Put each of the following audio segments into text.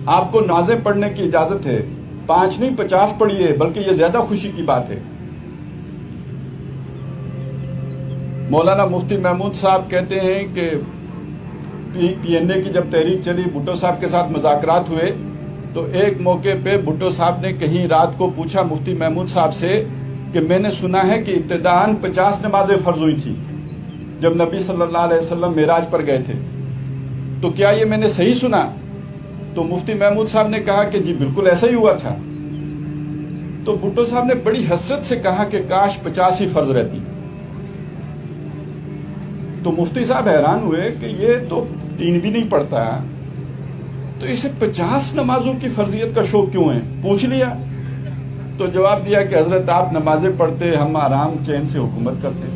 آپ کو نمازیں پڑھنے کی اجازت ہے، 5 نہیں 50 پڑھیے، بلکہ یہ زیادہ خوشی کی بات ہے۔ مولانا مفتی محمود صاحب کہتے ہیں کہ پی این اے کی جب تحریک چلی، بھٹو صاحب کے ساتھ مذاکرات ہوئے، تو ایک موقع پہ بھٹو صاحب نے کہیں رات کو پوچھا مفتی محمود صاحب سے کہ میں نے سنا ہے کہ ابتداءً 50 نمازیں فرض ہوئی تھی جب نبی صلی اللہ علیہ وسلم معراج پر گئے تھے، تو کیا یہ میں نے صحیح سنا؟ تو مفتی محمود صاحب نے کہا کہ جی بالکل ایسا ہی ہوا تھا۔ تو بھٹو صاحب نے بڑی حسرت سے کہا کہ کاش 50 ہی فرض رہتی۔ تو مفتی صاحب حیران ہوئے کہ یہ تو 3 بھی نہیں پڑھتا، تو اسے 50 نمازوں کی فرضیت کا شوق کیوں ہے؟ پوچھ لیا تو جواب دیا کہ حضرت آپ نمازیں پڑھتے، ہم آرام چین سے حکومت کرتے،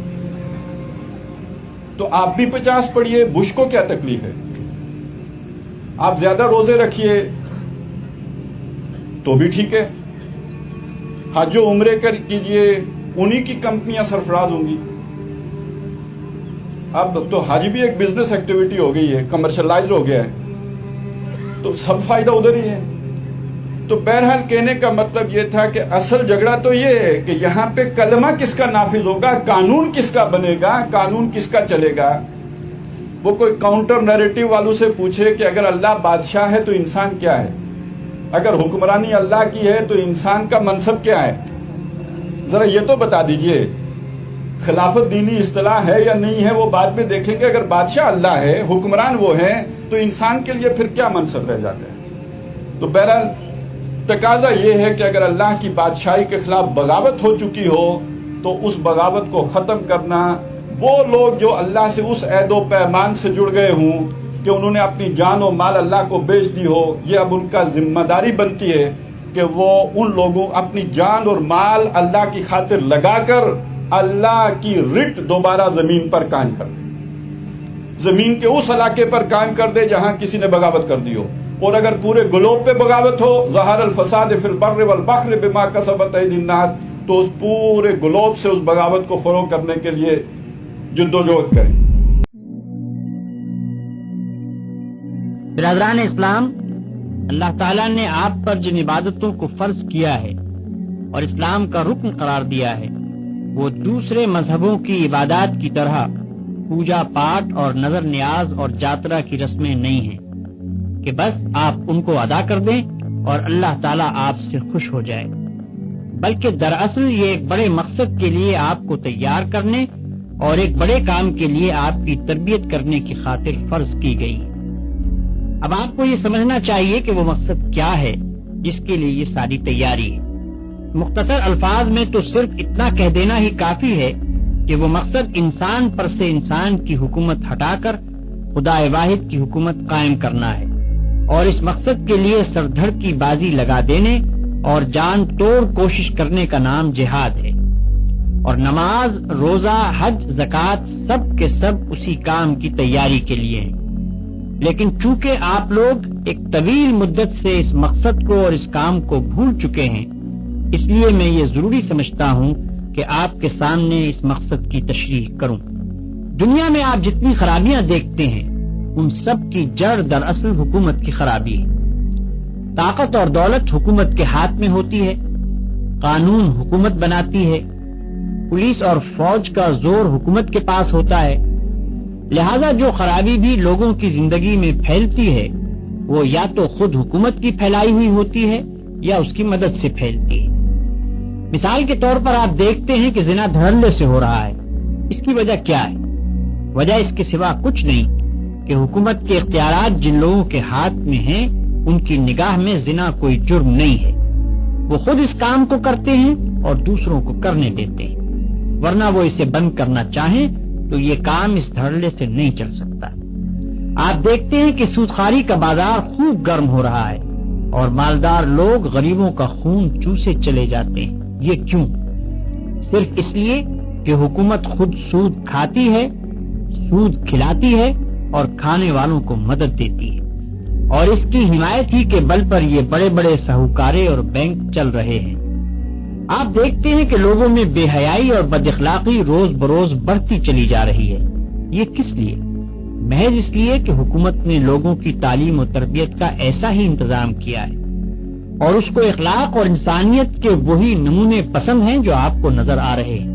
تو آپ بھی 50 پڑھیے، بش کو کیا تکلیف ہے؟ آپ زیادہ روزے رکھیے تو بھی ٹھیک ہے، حج و عمرے کیجیے، انہی کی کمپنیاں سرفراز ہوں گی۔ اب تو حج بھی ایک بزنس ایکٹیویٹی ہو گئی ہے، کمرشلائز ہو گیا ہے، تو سب فائدہ ادھر ہی ہے۔ تو بہرحال کہنے کا مطلب یہ تھا کہ اصل جھگڑا تو یہ ہے کہ یہاں پہ کلمہ کس کا نافذ ہوگا، قانون کس کا بنے گا، قانون کس کا چلے گا۔ وہ کوئی کاؤنٹر نیریٹو والوں سے پوچھے کہ اگر اللہ بادشاہ ہے تو انسان کیا ہے، اگر حکمرانی اللہ کی ہے تو انسان کا منصب کیا ہے، ذرا یہ تو بتا دیجئے۔ خلافت دینی اصطلاح ہے یا نہیں ہے وہ بعد میں دیکھیں گے، اگر بادشاہ اللہ ہے، حکمران وہ ہیں، تو انسان کے لیے پھر کیا منصب رہ جاتا ہے۔ تو بہرحال تقاضا یہ ہے کہ اگر اللہ کی بادشاہی کے خلاف بغاوت ہو چکی ہو تو اس بغاوت کو ختم کرنا، وہ لوگ جو اللہ سے اس عہد و پیمان سے جڑ گئے ہوں کہ انہوں نے اپنی جان و مال اللہ کو بیچ دی ہو، یہ اب ان کا ذمہ داری بنتی ہے کہ وہ ان لوگوں اپنی جان اور مال اللہ کی خاطر لگا کر اللہ کی رٹ دوبارہ زمین پر قائم کر دے، زمین کے اس علاقے پر قائم کر دے جہاں کسی نے بغاوت کر دی ہو۔ اور اگر پورے گلوب پہ بغاوت ہو، ظہر الفساد فی البر والبحر بما کسبت ایدی الناس، تو اس پورے گلوب سے اس بغاوت کو فروغ کرنے کے لیے جدوجہد کریں۔ برادران اسلام، اللہ تعالیٰ نے آپ پر جن عبادتوں کو فرض کیا ہے اور اسلام کا رکن قرار دیا ہے، وہ دوسرے مذہبوں کی عبادات کی طرح پوجا پاٹ اور نظر نیاز اور جاترا کی رسمیں نہیں ہیں کہ بس آپ ان کو ادا کر دیں اور اللہ تعالیٰ آپ سے خوش ہو جائے، بلکہ دراصل یہ ایک بڑے مقصد کے لیے آپ کو تیار کرنے اور ایک بڑے کام کے لیے آپ کی تربیت کرنے کی خاطر فرض کی گئی۔ اب آپ کو یہ سمجھنا چاہیے کہ وہ مقصد کیا ہے جس کے لیے یہ ساری تیاری ہے۔ مختصر الفاظ میں تو صرف اتنا کہہ دینا ہی کافی ہے کہ وہ مقصد انسان پر سے انسان کی حکومت ہٹا کر خدا واحد کی حکومت قائم کرنا ہے، اور اس مقصد کے لیے سر دھڑ کی بازی لگا دینے اور جان توڑ کوشش کرنے کا نام جہاد ہے، اور نماز، روزہ، حج، زکوٰۃ سب کے سب اسی کام کی تیاری کے لیے ہیں۔ لیکن چونکہ آپ لوگ ایک طویل مدت سے اس مقصد کو اور اس کام کو بھول چکے ہیں، اس لیے میں یہ ضروری سمجھتا ہوں کہ آپ کے سامنے اس مقصد کی تشریح کروں۔ دنیا میں آپ جتنی خرابیاں دیکھتے ہیں ان سب کی جڑ دراصل حکومت کی خرابی ہے۔ طاقت اور دولت حکومت کے ہاتھ میں ہوتی ہے، قانون حکومت بناتی ہے، پولیس اور فوج کا زور حکومت کے پاس ہوتا ہے، لہذا جو خرابی بھی لوگوں کی زندگی میں پھیلتی ہے وہ یا تو خود حکومت کی پھیلائی ہوئی ہوتی ہے یا اس کی مدد سے پھیلتی ہے۔ مثال کے طور پر آپ دیکھتے ہیں کہ زنا دھڑلے سے ہو رہا ہے، اس کی وجہ کیا ہے؟ وجہ اس کے سوا کچھ نہیں کہ حکومت کے اختیارات جن لوگوں کے ہاتھ میں ہیں ان کی نگاہ میں زنا کوئی جرم نہیں ہے، وہ خود اس کام کو کرتے ہیں اور دوسروں کو کرنے دیتے ہیں، ورنہ وہ اسے بند کرنا چاہیں تو یہ کام اس دھڑلے سے نہیں چل سکتا۔ آپ دیکھتے ہیں کہ سودخواری کا بازار خوب گرم ہو رہا ہے اور مالدار لوگ غریبوں کا خون چوسے چلے جاتے ہیں۔ یہ کیوں؟ صرف اس لیے کہ حکومت خود سود کھاتی ہے، سود کھلاتی ہے اور کھانے والوں کو مدد دیتی ہے، اور اس کی حمایت ہی کے بل پر یہ بڑے بڑے ساہوکارے اور بینک چل رہے ہیں۔ آپ دیکھتے ہیں کہ لوگوں میں بے حیائی اور بد اخلاقی روز بروز بڑھتی چلی جا رہی ہے۔ یہ کس لیے؟ محض اس لیے کہ حکومت نے لوگوں کی تعلیم و تربیت کا ایسا ہی انتظام کیا ہے اور اس کو اخلاق اور انسانیت کے وہی نمونے پسند ہیں جو آپ کو نظر آ رہے ہیں۔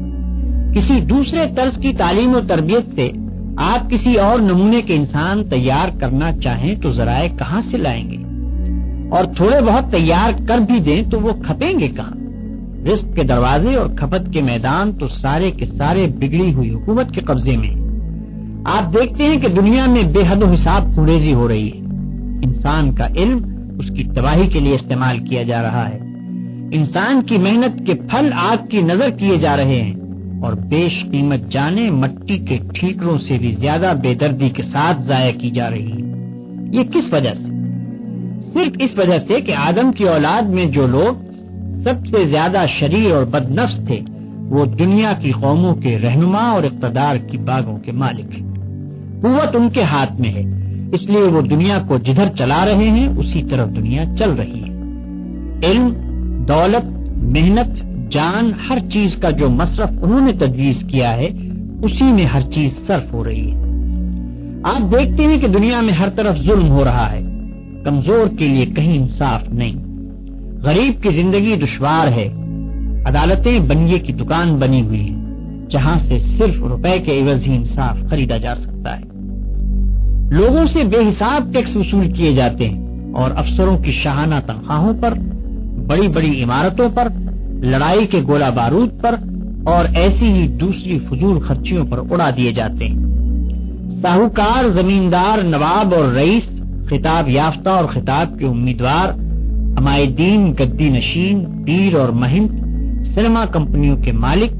کسی دوسرے طرز کی تعلیم و تربیت سے آپ کسی اور نمونے کے انسان تیار کرنا چاہیں تو ذرائع کہاں سے لائیں گے؟ اور تھوڑے بہت تیار کر بھی دیں تو وہ کھپیں گے کہاں؟ رزق کے دروازے اور کھپت کے میدان تو سارے کے سارے بگڑی ہوئی حکومت کے قبضے میں ہیں۔ آپ دیکھتے ہیں کہ دنیا میں بے حد و حساب خوریزی ہو رہی ہے۔ انسان کا علم اس کی تباہی کے لیے استعمال کیا جا رہا ہے۔ انسان کی محنت کے پھل آگ کی نظر کیے جا رہے ہیں اور بیش قیمت جانیں مٹی کے ٹھیکروں سے بھی زیادہ بے دردی کے ساتھ ضائع کی جا رہی ہے۔ یہ کس وجہ سے؟ صرف اس وجہ سے کہ آدم کی اولاد میں جو لوگ سب سے زیادہ شریر اور بد نفس تھے وہ دنیا کی قوموں کے رہنما اور اقتدار کی باغوں کے مالک ہیں۔ قوت ان کے ہاتھ میں ہے، اس لیے وہ دنیا کو جدھر چلا رہے ہیں اسی طرف دنیا چل رہی ہے۔ علم، دولت، محنت، جان، ہر چیز کا جو مصرف انہوں نے تجویز کیا ہے اسی میں ہر چیز صرف ہو رہی ہے۔ آپ دیکھتے ہیں کہ دنیا میں ہر طرف ظلم ہو رہا ہے، کمزور کے لیے کہیں انصاف نہیں، غریب کی زندگی دشوار ہے، عدالتیں بنیے کی دکان بنی ہوئی ہیں جہاں سے صرف روپے کے عوض ہی انصاف خریدا جا سکتا ہے۔ لوگوں سے بے حساب ٹیکس وصول کیے جاتے ہیں اور افسروں کی شاہانہ تنخواہوں پر، بڑی بڑی عمارتوں پر، لڑائی کے گولہ بارود پر اور ایسی ہی دوسری فضول خرچیوں پر اڑا دیے جاتے ہیں۔ ساہوکار، زمیندار، نواب اور رئیس، خطاب یافتہ اور خطاب کے امیدوار، عمائدین، گدی نشین، پیر اور مہنت، سینما کمپنیوں کے مالک،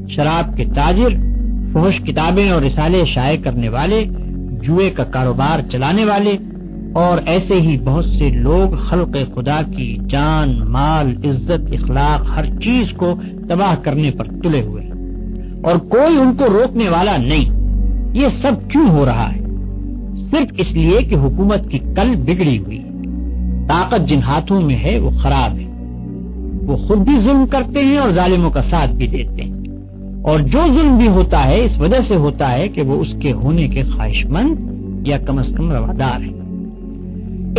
شراب کے تاجر، فحش کتابیں اور رسالے شائع کرنے والے، جوئے کا کاروبار چلانے والے اور ایسے ہی بہت سے لوگ خلق خدا کی جان، مال، عزت، اخلاق، ہر چیز کو تباہ کرنے پر تلے ہوئے اور کوئی ان کو روکنے والا نہیں۔ یہ سب کیوں ہو رہا ہے؟ صرف اس لیے کہ حکومت کی کل بگڑی ہوئی ہے۔ طاقت جن ہاتھوں میں ہے وہ خراب ہے، وہ خود بھی ظلم کرتے ہیں اور ظالموں کا ساتھ بھی دیتے ہیں، اور جو ظلم بھی ہوتا ہے اس وجہ سے ہوتا ہے کہ وہ اس کے ہونے کے خواہش مند یا کم از کم روادار ہیں۔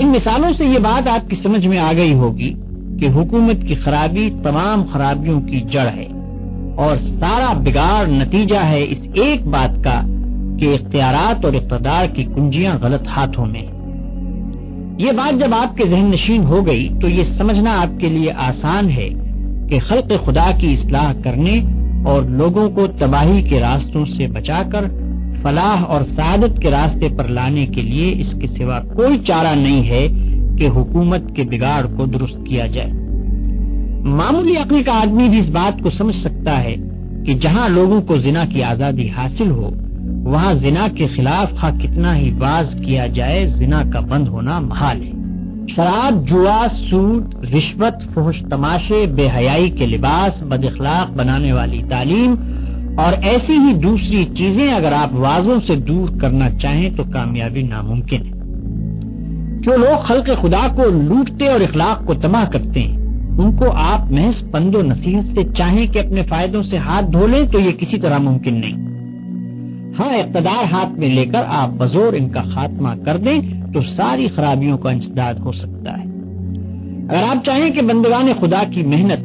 ان مثالوں سے یہ بات آپ کی سمجھ میں آ گئی ہوگی کہ حکومت کی خرابی تمام خرابیوں کی جڑ ہے اور سارا بگاڑ نتیجہ ہے اس ایک بات کا کہ اختیارات اور اقتدار کی کنجیاں غلط ہاتھوں میں ہیں۔ یہ بات جب آپ کے ذہن نشین ہو گئی تو یہ سمجھنا آپ کے لیے آسان ہے کہ خلق خدا کی اصلاح کرنے اور لوگوں کو تباہی کے راستوں سے بچا کر فلاح اور سعادت کے راستے پر لانے کے لیے اس کے سوا کوئی چارہ نہیں ہے کہ حکومت کے بگاڑ کو درست کیا جائے۔ معمولی عقل کا آدمی بھی اس بات کو سمجھ سکتا ہے کہ جہاں لوگوں کو زنا کی آزادی حاصل ہو وہاں زنا کے خلاف خواہ کتنا ہی باز کیا جائے زنا کا بند ہونا محال ہے۔ شراب، جوا، سود، رشوت، فحش تماشے، بے حیائی کے لباس، بد اخلاق بنانے والی تعلیم اور ایسی ہی دوسری چیزیں اگر آپ واضحوں سے دور کرنا چاہیں تو کامیابی ناممکن ہے۔ جو لوگ خلق خدا کو لوٹتے اور اخلاق کو تباہ کرتے ہیں ان کو آپ محض پند و نصیحت سے چاہیں کہ اپنے فائدوں سے ہاتھ دھو لیں تو یہ کسی طرح ممکن نہیں۔ ہاں، اقتدار ہاتھ میں لے کر آپ بزور ان کا خاتمہ کر دیں تو ساری خرابیوں کا انسداد ہو سکتا ہے۔ اگر آپ چاہیں کہ بندگان خدا کی محنت،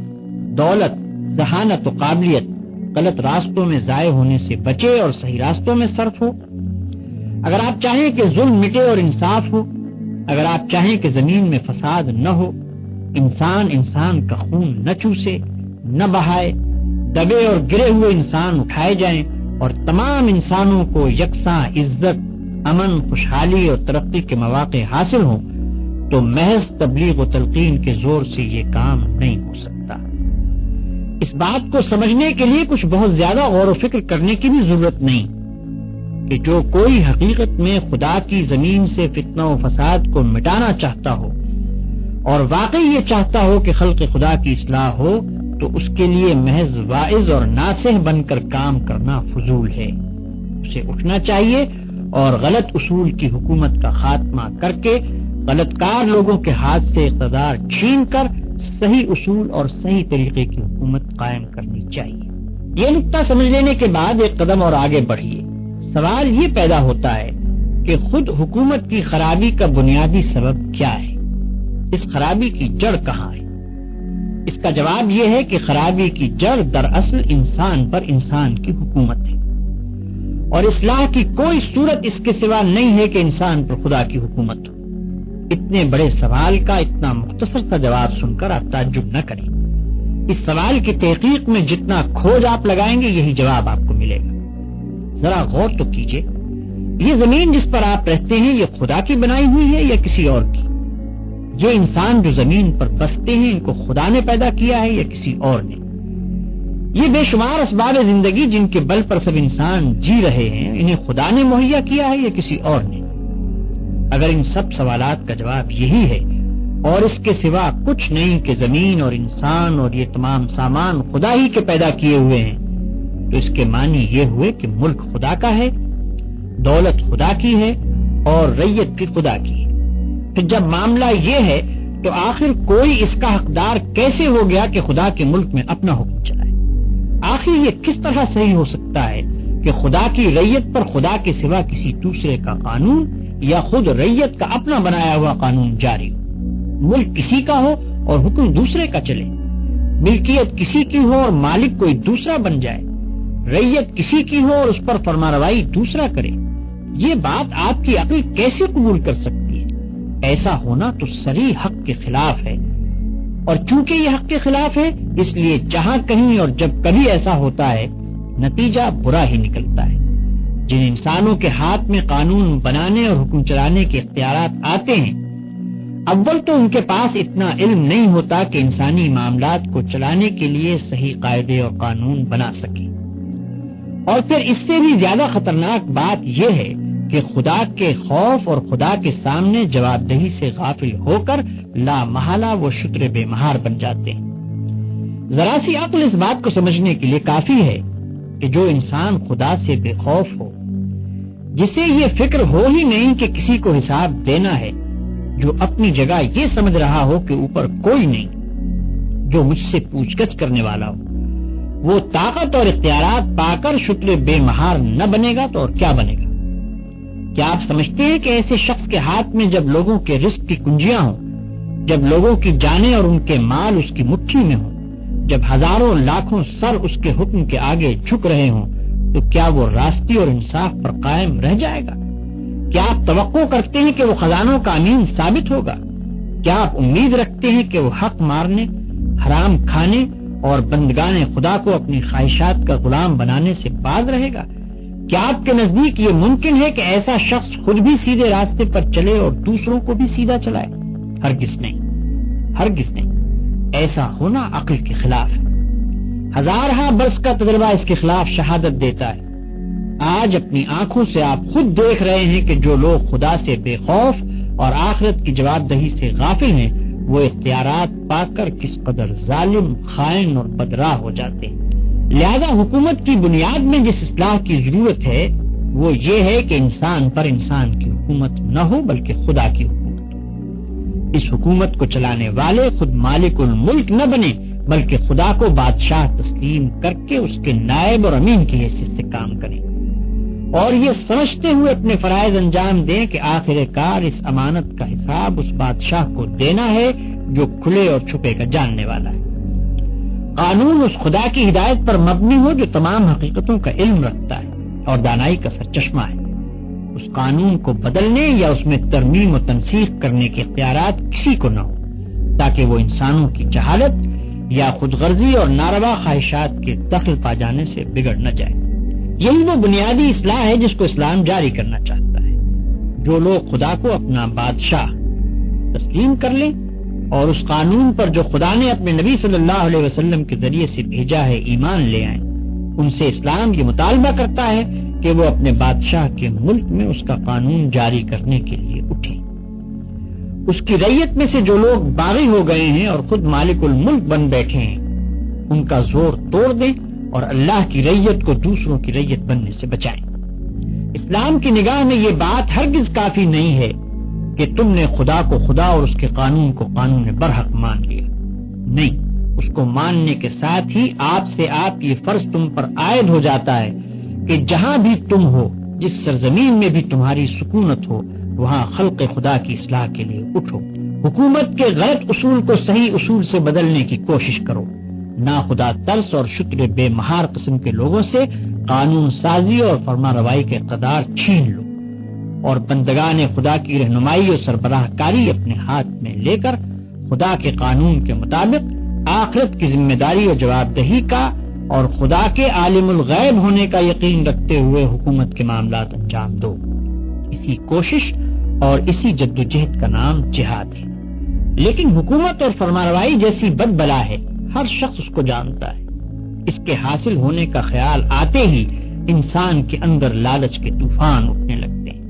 دولت، ذہانت و قابلیت غلط راستوں میں ضائع ہونے سے بچے اور صحیح راستوں میں صرف ہو، اگر آپ چاہیں کہ ظلم مٹے اور انصاف ہو، اگر آپ چاہیں کہ زمین میں فساد نہ ہو، انسان کا خون نہ چوسے، نہ بہائے، دبے اور گرے ہوئے انسان اٹھائے جائیں اور تمام انسانوں کو یکساں عزت، امن، خوشحالی اور ترقی کے مواقع حاصل ہوں تو محض تبلیغ و تلقین کے زور سے یہ کام نہیں ہو سکتا۔ اس بات کو سمجھنے کے لیے کچھ بہت زیادہ غور و فکر کرنے کی بھی ضرورت نہیں کہ جو کوئی حقیقت میں خدا کی زمین سے فتنہ و فساد کو مٹانا چاہتا ہو اور واقعی یہ چاہتا ہو کہ خلق خدا کی اصلاح ہو تو اس کے لیے محض واعظ اور ناصح بن کر کام کرنا فضول ہے۔ اسے اٹھنا چاہیے اور غلط اصول کی حکومت کا خاتمہ کر کے غلط کار لوگوں کے ہاتھ سے اقتدار چھین کر صحیح اصول اور صحیح طریقے کی حکومت قائم کرنی چاہیے۔ یہ نقطہ سمجھ لینے کے بعد ایک قدم اور آگے بڑھیے۔ سوال یہ پیدا ہوتا ہے کہ خود حکومت کی خرابی کا بنیادی سبب کیا ہے، اس خرابی کی جڑ کہاں ہے؟ اس کا جواب یہ ہے کہ خرابی کی جڑ دراصل انسان پر انسان کی حکومت ہے، اور اصلاح کی کوئی صورت اس کے سوا نہیں ہے کہ انسان پر خدا کی حکومت ہو۔ اتنے بڑے سوال کا اتنا مختصر سا جواب سن کر آپ تعجب نہ کریں۔ اس سوال کی تحقیق میں جتنا کھوج آپ لگائیں گے یہی جواب آپ کو ملے گا۔ ذرا غور تو کیجئے، یہ زمین جس پر آپ رہتے ہیں یہ خدا کی بنائی ہوئی ہے یا کسی اور کی؟ یہ انسان جو زمین پر بستے ہیں ان کو خدا نے پیدا کیا ہے یا کسی اور نے؟ یہ بے شمار اسباب زندگی جن کے بل پر سب انسان جی رہے ہیں انہیں خدا نے مہیا کیا ہے یا کسی اور نے؟ اگر ان سب سوالات کا جواب یہی ہے اور اس کے سوا کچھ نہیں کہ زمین اور انسان اور یہ تمام سامان خدا ہی کے پیدا کیے ہوئے ہیں، تو اس کے معنی یہ ہوئے کہ ملک خدا کا ہے، دولت خدا کی ہے اور رعیت بھی خدا کی ہے۔ پھر جب معاملہ یہ ہے تو آخر کوئی اس کا حقدار کیسے ہو گیا کہ خدا کے ملک میں اپنا حکم چلائے؟ آخر یہ کس طرح صحیح ہو سکتا ہے کہ خدا کی رعیت پر خدا کے سوا کسی دوسرے کا قانون یا خود رعیت کا اپنا بنایا ہوا قانون جاری ہو؟ ملک کسی کا ہو اور حکم دوسرے کا چلے، ملکیت کسی کی ہو اور مالک کوئی دوسرا بن جائے، رعیت کسی کی ہو اور اس پر فرمانروائی دوسرا کرے، یہ بات آپ کی عقل کیسے قبول کر سکتی ہے؟ ایسا ہونا تو صریح حق کے خلاف ہے، اور چونکہ یہ حق کے خلاف ہے اس لیے جہاں کہیں اور جب کبھی ایسا ہوتا ہے نتیجہ برا ہی نکلتا ہے۔ جن انسانوں کے ہاتھ میں قانون بنانے اور حکم چلانے کے اختیارات آتے ہیں، اول تو ان کے پاس اتنا علم نہیں ہوتا کہ انسانی معاملات کو چلانے کے لیے صحیح قاعدے اور قانون بنا سکیں، اور پھر اس سے بھی زیادہ خطرناک بات یہ ہے کہ خدا کے خوف اور خدا کے سامنے جواب دہی سے غافل ہو کر لا محالہ وہ شتر بے مہار بن جاتے ہیں۔ ذرا سی عقل اس بات کو سمجھنے کے لیے کافی ہے کہ جو انسان خدا سے بے خوف ہو، جسے یہ فکر ہو ہی نہیں کہ کسی کو حساب دینا ہے، جو اپنی جگہ یہ سمجھ رہا ہو کہ اوپر کوئی نہیں جو مجھ سے پوچھ گچھ کرنے والا ہو، وہ طاقت اور اختیارات پا کر شتر بے مہار نہ بنے گا تو اور کیا بنے گا؟ کیا آپ سمجھتے ہیں کہ ایسے شخص کے ہاتھ میں جب لوگوں کے رزق کی کنجیاں ہوں، جب لوگوں کی جانیں اور ان کے مال اس کی مٹھی میں ہوں، جب ہزاروں لاکھوں سر اس کے حکم کے آگے جھک رہے ہوں، تو کیا وہ راستی اور انصاف پر قائم رہ جائے گا؟ کیا آپ توقع کرتے ہیں کہ وہ خزانوں کا امین ثابت ہوگا؟ کیا آپ امید رکھتے ہیں کہ وہ حق مارنے، حرام کھانے اور بندگان خدا کو اپنی خواہشات کا غلام بنانے سے باز رہے گا؟ کیا آپ کے نزدیک یہ ممکن ہے کہ ایسا شخص خود بھی سیدھے راستے پر چلے اور دوسروں کو بھی سیدھا چلائے؟ ہرگز نہیں، ہرگز نہیں۔ ایسا ہونا عقل کے خلاف ہے۔ ہزارہا برس کا تجربہ اس کے خلاف شہادت دیتا ہے۔ آج اپنی آنکھوں سے آپ خود دیکھ رہے ہیں کہ جو لوگ خدا سے بے خوف اور آخرت کی جواب دہی سے غافل ہیں وہ اختیارات پا کر کس قدر ظالم، خائن اور بدراہ ہو جاتے ہیں۔ لہذا حکومت کی بنیاد میں جس اصلاح کی ضرورت ہے وہ یہ ہے کہ انسان پر انسان کی حکومت نہ ہو بلکہ خدا کی حکومت ہو۔ اس حکومت کو چلانے والے خود مالک الملک نہ بنے بلکہ خدا کو بادشاہ تسلیم کر کے اس کے نائب اور امین کی حیثیت سے کام کریں، اور یہ سمجھتے ہوئے اپنے فرائض انجام دیں کہ آخر کار اس امانت کا حساب اس بادشاہ کو دینا ہے جو کھلے اور چھپے کا جاننے والا ہے۔ قانون اس خدا کی ہدایت پر مبنی ہو جو تمام حقیقتوں کا علم رکھتا ہے اور دانائی کا سرچشمہ ہے۔ اس قانون کو بدلنے یا اس میں ترمیم و تنسیخ کرنے کے اختیارات کسی کو نہ ہو، تاکہ وہ انسانوں کی جہالت یا خود غرضی اور ناروا خواہشات کے دخل پا جانے سے بگڑ نہ جائے۔ یہی وہ بنیادی اصلاح ہے جس کو اسلام جاری کرنا چاہتا ہے۔ جو لوگ خدا کو اپنا بادشاہ تسلیم کر لیں اور اس قانون پر جو خدا نے اپنے نبی صلی اللہ علیہ وسلم کے ذریعے سے بھیجا ہے ایمان لے آئیں، ان سے اسلام یہ مطالبہ کرتا ہے کہ وہ اپنے بادشاہ کے ملک میں اس کا قانون جاری کرنے کے لیے اٹھیں۔ اس کی رعیت میں سے جو لوگ باغی ہو گئے ہیں اور خود مالک الملک بن بیٹھے ہیں ان کا زور توڑ دیں اور اللہ کی رعیت کو دوسروں کی رعیت بننے سے بچائیں۔ اسلام کی نگاہ میں یہ بات ہرگز کافی نہیں ہے کہ تم نے خدا کو خدا اور اس کے قانون کو قانون برحق مان لیا۔ نہیں، اس کو ماننے کے ساتھ ہی آپ سے یہ فرض تم پر عائد ہو جاتا ہے کہ جہاں بھی تم ہو جس سرزمین میں بھی تمہاری سکونت ہو وہاں خلق خدا کی اصلاح کے لیے اٹھو، حکومت کے غلط اصول کو صحیح اصول سے بدلنے کی کوشش کرو، نا خدا ترس اور شکر بے مہار قسم کے لوگوں سے قانون سازی اور فرما روائی کے اقتدار چھین لو، اور بندگان خدا کی رہنمائی اور سربراہ کاری اپنے ہاتھ میں لے کر خدا کے قانون کے مطابق آخرت کی ذمہ داری اور جواب دہی کا اور خدا کے عالم الغیب ہونے کا یقین رکھتے ہوئے حکومت کے معاملات انجام دو۔ اسی کوشش اور اسی جدوجہد کا نام جہاد ہے۔ لیکن حکومت اور فرمانروائی جیسی بد بلا ہے، ہر شخص اس کو جانتا ہے، اس کے حاصل ہونے کا خیال آتے ہی انسان کے اندر لالچ کے طوفان اٹھنے لگتے ہیں۔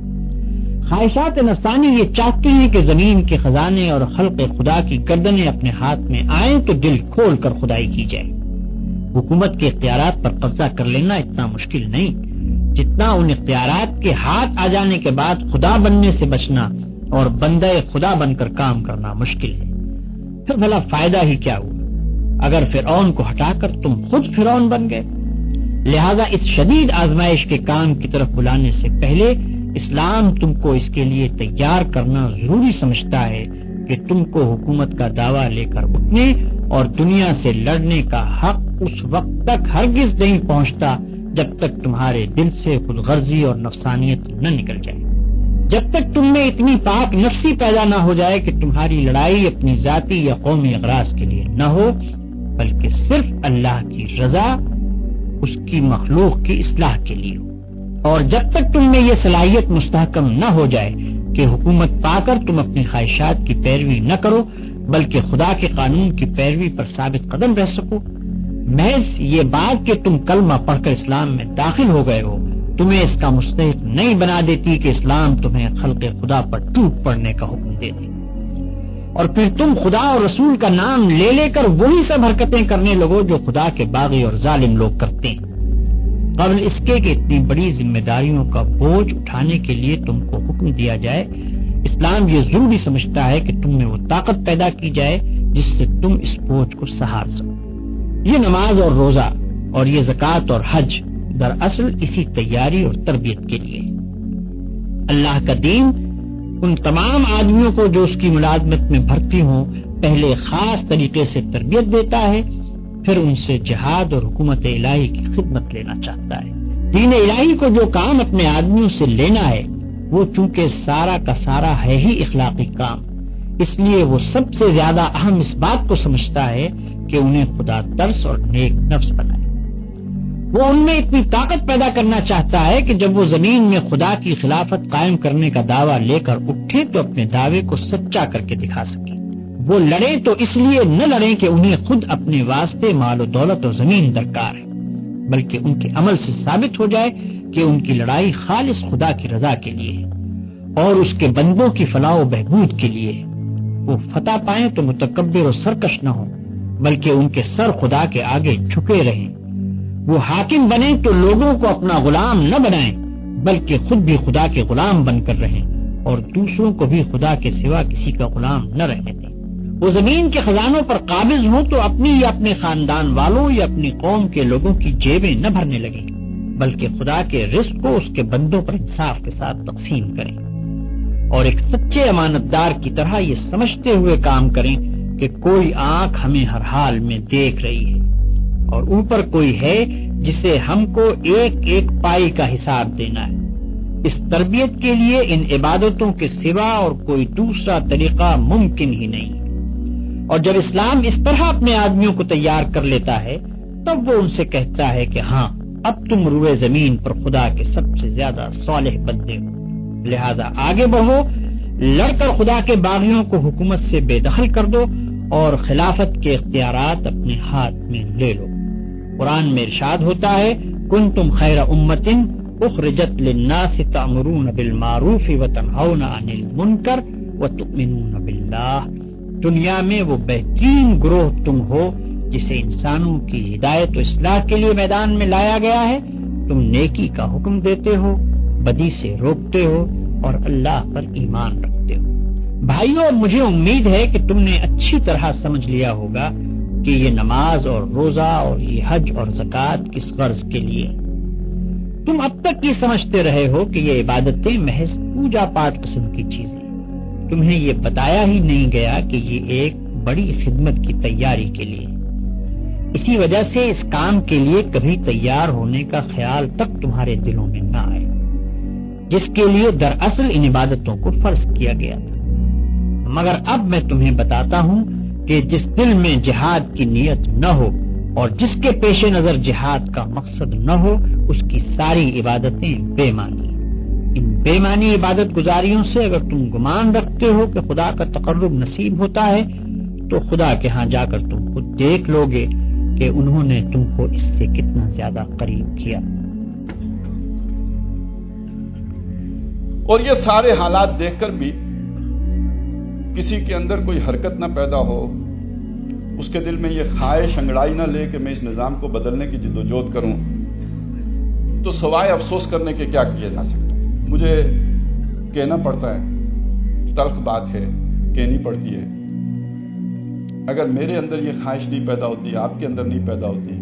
خواہشات نفسانی یہ چاہتے ہیں کہ زمین کے خزانے اور خلق خدا کی گردنیں اپنے ہاتھ میں آئیں تو دل کھول کر خدائی کی جائے۔ حکومت کے اختیارات پر قبضہ کر لینا اتنا مشکل نہیں جتنا ان اختیارات کے ہاتھ آ جانے کے بعد خدا بننے سے بچنا اور بندہ خدا بن کر کام کرنا مشکل ہے۔ پھر بھلا فائدہ ہی کیا ہوا اگر فرعون کو ہٹا کر تم خود فرعون بن گئے؟ لہذا اس شدید آزمائش کے کام کی طرف بلانے سے پہلے اسلام تم کو اس کے لیے تیار کرنا ضروری سمجھتا ہے کہ تم کو حکومت کا دعویٰ لے کر اٹھنے اور دنیا سے لڑنے کا حق اس وقت تک ہرگز نہیں پہنچتا جب تک تمہارے دل سے خود غرضی اور نفسانیت نہ نکل جائے، جب تک تم میں اتنی پاک نفسی پیدا نہ ہو جائے کہ تمہاری لڑائی اپنی ذاتی یا قومی اغراض کے لیے نہ ہو بلکہ صرف اللہ کی رضا، اس کی مخلوق کی اصلاح کے لیے ہو، اور جب تک تم میں یہ صلاحیت مستحکم نہ ہو جائے کہ حکومت پا کر تم اپنی خواہشات کی پیروی نہ کرو بلکہ خدا کے قانون کی پیروی پر ثابت قدم رہ سکو، محض یہ بات کہ تم کلمہ پڑھ کر اسلام میں داخل ہو گئے ہو تمہیں اس کا مستحق نہیں بنا دیتی کہ اسلام تمہیں خلق خدا پر ٹوٹ پڑنے کا حکم دے دے، اور پھر تم خدا اور رسول کا نام لے لے کر وہی سب حرکتیں کرنے لگو جو خدا کے باغی اور ظالم لوگ کرتے ہیں۔ قبل اس کے کہ اتنی بڑی ذمہ داریوں کا بوجھ اٹھانے کے لیے تم کو حکم دیا جائے، اسلام یہ ضروری سمجھتا ہے کہ تم میں وہ طاقت پیدا کی جائے جس سے تم اس بوجھ کو سہار سکو۔ یہ نماز اور روزہ اور یہ زکوٰۃ اور حج دراصل اسی تیاری اور تربیت کے لیے ہے۔ اللہ کا دین ان تمام آدمیوں کو جو اس کی ملازمت میں بھرتی ہوں پہلے خاص طریقے سے تربیت دیتا ہے، پھر ان سے جہاد اور حکومت الہی کی خدمت لینا چاہتا ہے۔ دین الہی کو جو کام اپنے آدمیوں سے لینا ہے وہ چونکہ سارا کا سارا ہے ہی اخلاقی کام، اس لیے وہ سب سے زیادہ اہم اس بات کو سمجھتا ہے کہ انہیں خدا ترس اور نیک نفس بنائے۔ وہ ان میں اتنی طاقت پیدا کرنا چاہتا ہے کہ جب وہ زمین میں خدا کی خلافت قائم کرنے کا دعویٰ لے کر اٹھے تو اپنے دعوے کو سچا کر کے دکھا سکے۔ وہ لڑیں تو اس لیے نہ لڑیں کہ انہیں خود اپنے واسطے مال و دولت اور زمین درکار ہے، بلکہ ان کے عمل سے ثابت ہو جائے کہ ان کی لڑائی خالص خدا کی رضا کے لیے ہے اور اس کے بندوں کی فلاح و بہبود کے لیے ہے۔ وہ فتح پائیں تو متکبر اور سرکش نہ ہوں بلکہ ان کے سر خدا کے آگے جھکے رہیں۔ وہ حاکم بنیں تو لوگوں کو اپنا غلام نہ بنائیں بلکہ خود بھی خدا کے غلام بن کر رہیں اور دوسروں کو بھی خدا کے سوا کسی کا غلام نہ رہنے دیں۔ وہ زمین کے خزانوں پر قابض ہوں تو اپنی یا اپنے خاندان والوں یا اپنی قوم کے لوگوں کی جیبیں نہ بھرنے لگیں بلکہ خدا کے رزق کو اس کے بندوں پر انصاف کے ساتھ تقسیم کریں، اور ایک سچے امانت دار کی طرح یہ سمجھتے ہوئے کام کریں کہ کوئی آنکھ ہمیں ہر حال میں دیکھ رہی ہے اور اوپر کوئی ہے جسے ہم کو ایک ایک پائی کا حساب دینا ہے۔ اس تربیت کے لیے ان عبادتوں کے سوا اور کوئی دوسرا طریقہ ممکن ہی نہیں، اور جب اسلام اس طرح اپنے آدمیوں کو تیار کر لیتا ہے تب وہ ان سے کہتا ہے کہ ہاں اب تم روئے زمین پر خدا کے سب سے زیادہ صالح بندے ہو، لہذا آگے بڑھو، لڑ کر خدا کے باغیوں کو حکومت سے بے دخل کر دو اور خلافت کے اختیارات اپنے ہاتھ میں لے لو۔ قرآن میں ارشاد ہوتا ہے کنتم خیر امۃ اخرجت للناس تأمرون بالمعروف وتنہون عن المنکر وتؤمنون باللہ، دنیا میں وہ بہترین گروہ تم ہو جسے انسانوں کی ہدایت و اصلاح کے لیے میدان میں لایا گیا ہے۔ تم نیکی کا حکم دیتے ہو، بدی سے روکتے ہو اور اللہ پر ایمان رکھتے ہو۔ بھائیوں، مجھے امید ہے کہ تم نے اچھی طرح سمجھ لیا ہوگا کہ یہ نماز اور روزہ اور یہ حج اور زکوٰۃ کس غرض کے لیے۔ تم اب تک یہ سمجھتے رہے ہو کہ یہ عبادتیں محض پوجا پاٹ قسم کی چیزیں، تمہیں یہ بتایا ہی نہیں گیا کہ یہ ایک بڑی خدمت کی تیاری کے لیے۔ اسی وجہ سے اس کام کے لیے کبھی تیار ہونے کا خیال تک تمہارے دلوں میں نہ آئے، جس کے لیے دراصل ان عبادتوں کو فرض کیا گیا تھا۔ مگر اب میں تمہیں بتاتا ہوں کہ جس دل میں جہاد کی نیت نہ ہو اور جس کے پیش نظر جہاد کا مقصد نہ ہو، اس کی ساری عبادتیں بے معنی ہیں۔ ان بے معنی عبادت گزاریوں سے اگر تم گمان رکھتے ہو کہ خدا کا تقرب نصیب ہوتا ہے، تو خدا کے ہاں جا کر تم خود دیکھ لو گے کہ انہوں نے تم کو اس سے کتنا زیادہ قریب کیا۔ اور یہ سارے حالات دیکھ کر بھی کسی کے اندر کوئی حرکت نہ پیدا ہو، اس کے دل میں یہ خواہش انگڑائی نہ لے کہ میں اس نظام کو بدلنے کی جدوجہد کروں، تو سوائے افسوس کرنے کے کیا کیا جا سکتا ہے؟ مجھے کہنا پڑتا ہے، تلخ بات ہے، کہنی پڑتی ہے، اگر میرے اندر یہ خواہش نہیں پیدا ہوتی، آپ کے اندر نہیں پیدا ہوتی،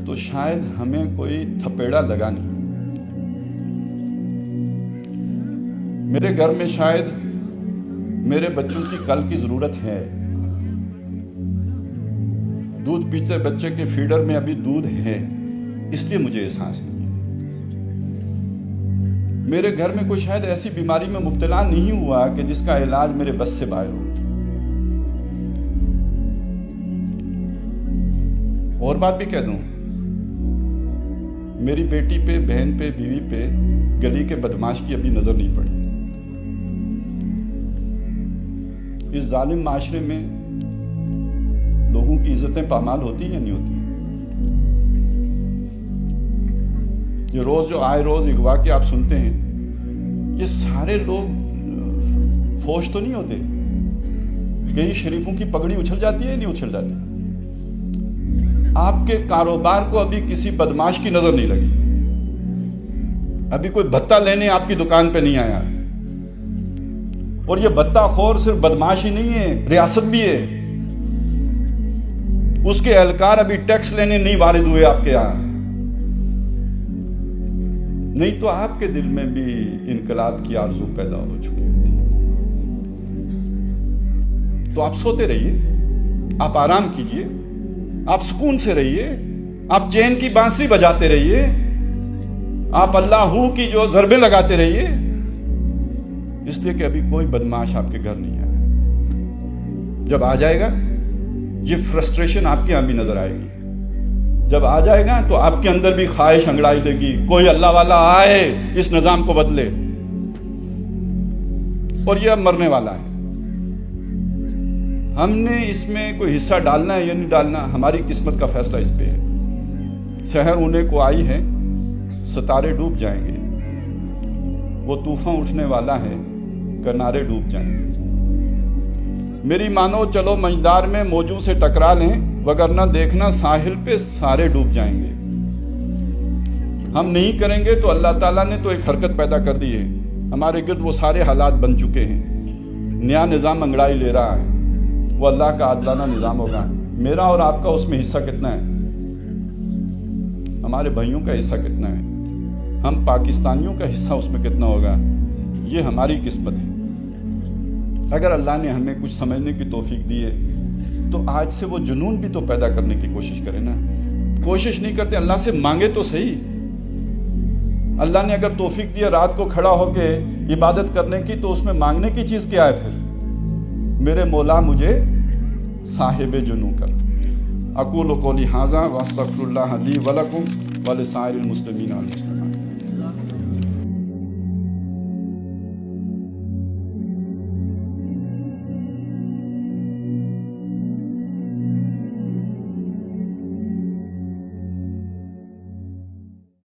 تو شاید ہمیں کوئی تھپیڑا لگا نہیں۔ میرے گھر میں شاید میرے بچوں کی کل کی ضرورت ہے، دودھ پیتے بچے کے فیڈر میں ابھی دودھ ہے، اس لیے مجھے احساس نہیں ہے۔ میرے گھر میں کوئی شاید ایسی بیماری میں مبتلا نہیں ہوا کہ جس کا علاج میرے بس سے باہر ہو۔ اور بات بھی کہہ دوں، میری بیٹی پہ، بہن پہ، بیوی پہ گلی کے بدماش کی ابھی نظر نہیں پڑی۔ اس ظالم معاشرے میں لوگوں کی عزتیں پامال ہوتی یا نہیں ہوتی؟ یہ روز جو آئے روز اغوا کے آپ سنتے ہیں، یہ سارے لوگ فوش تو نہیں ہوتے؟ کئی شریفوں کی پگڑی اچھل جاتی ہے یا نہیں اچھل جاتی؟ آپ کے کاروبار کو ابھی کسی بدماش کی نظر نہیں لگی، ابھی کوئی بھتہ لینے آپ کی دکان پہ نہیں آیا۔ اور یہ بھتہ خور صرف بدماش ہی نہیں ہے، ریاست بھی ہے۔ اس کے اہلکار ابھی ٹیکس لینے نہیں وارد ہوئے آپ کے یہاں، نہیں تو آپ کے دل میں بھی انقلاب کی آرزو پیدا ہو چکی ہوتی۔ تو آپ سوتے رہیے، آپ آرام کیجئے، آپ سکون سے رہیے، آپ چین کی بانسری بجاتے رہیے، آپ اللہ کی جو ضربیں لگاتے رہیے، اس لیے کہ ابھی کوئی بدماش آپ کے گھر نہیں آیا۔ جب آ جائے گا یہ فرسٹریشن آپ کے یہاں بھی نظر آئے گی، جب آ جائے گا تو آپ کے اندر بھی خواہش انگڑائی دے گی، کوئی اللہ والا آئے اس نظام کو بدلے۔ اور یہ اب مرنے والا ہے، ہم نے اس میں کوئی حصہ ڈالنا ہے یا نہیں ڈالنا، ہماری قسمت کا فیصلہ اس پہ ہے۔ سحر ہونے کو آئی ہے، ستارے ڈوب جائیں گے، وہ طوفان اٹھنے والا ہے، کنارے ڈوب جائیں گے۔ میری مانو چلو مجدار میں موجوں سے ٹکرا لیں، وگرنہ دیکھنا ساحل پہ سارے ڈوب جائیں گے۔ ہم نہیں کریں گے تو اللہ تعالیٰ نے تو ایک حرکت پیدا کر دی ہے، ہمارے گرد وہ سارے حالات بن چکے ہیں، نیا نظام انگڑائی لے رہا ہے، وہ اللہ کا عادلانہ نظام ہوگا۔ میرا اور آپ کا اس میں حصہ کتنا ہے؟ ہمارے بھائیوں کا حصہ کتنا ہے؟ ہم پاکستانیوں کا حصہ اس میں کتنا ہوگا؟ یہ ہماری قسمت ہے۔ اگر اللہ نے ہمیں کچھ سمجھنے کی توفیق دی ہے تو آج سے وہ جنون بھی تو پیدا کرنے کی کوشش کریں نا۔ کوشش نہیں کرتے، اللہ سے مانگے تو صحیح۔ اللہ نے اگر توفیق دیا رات کو کھڑا ہو کے عبادت کرنے کی، تو اس میں مانگنے کی چیز کیا ہے پھر؟ میرے مولا مجھے صاحب جنوں کر۔ اقول قولی ھذا واستغفر اللہ لی ولکم ولسائر المسلمین والمسلمات۔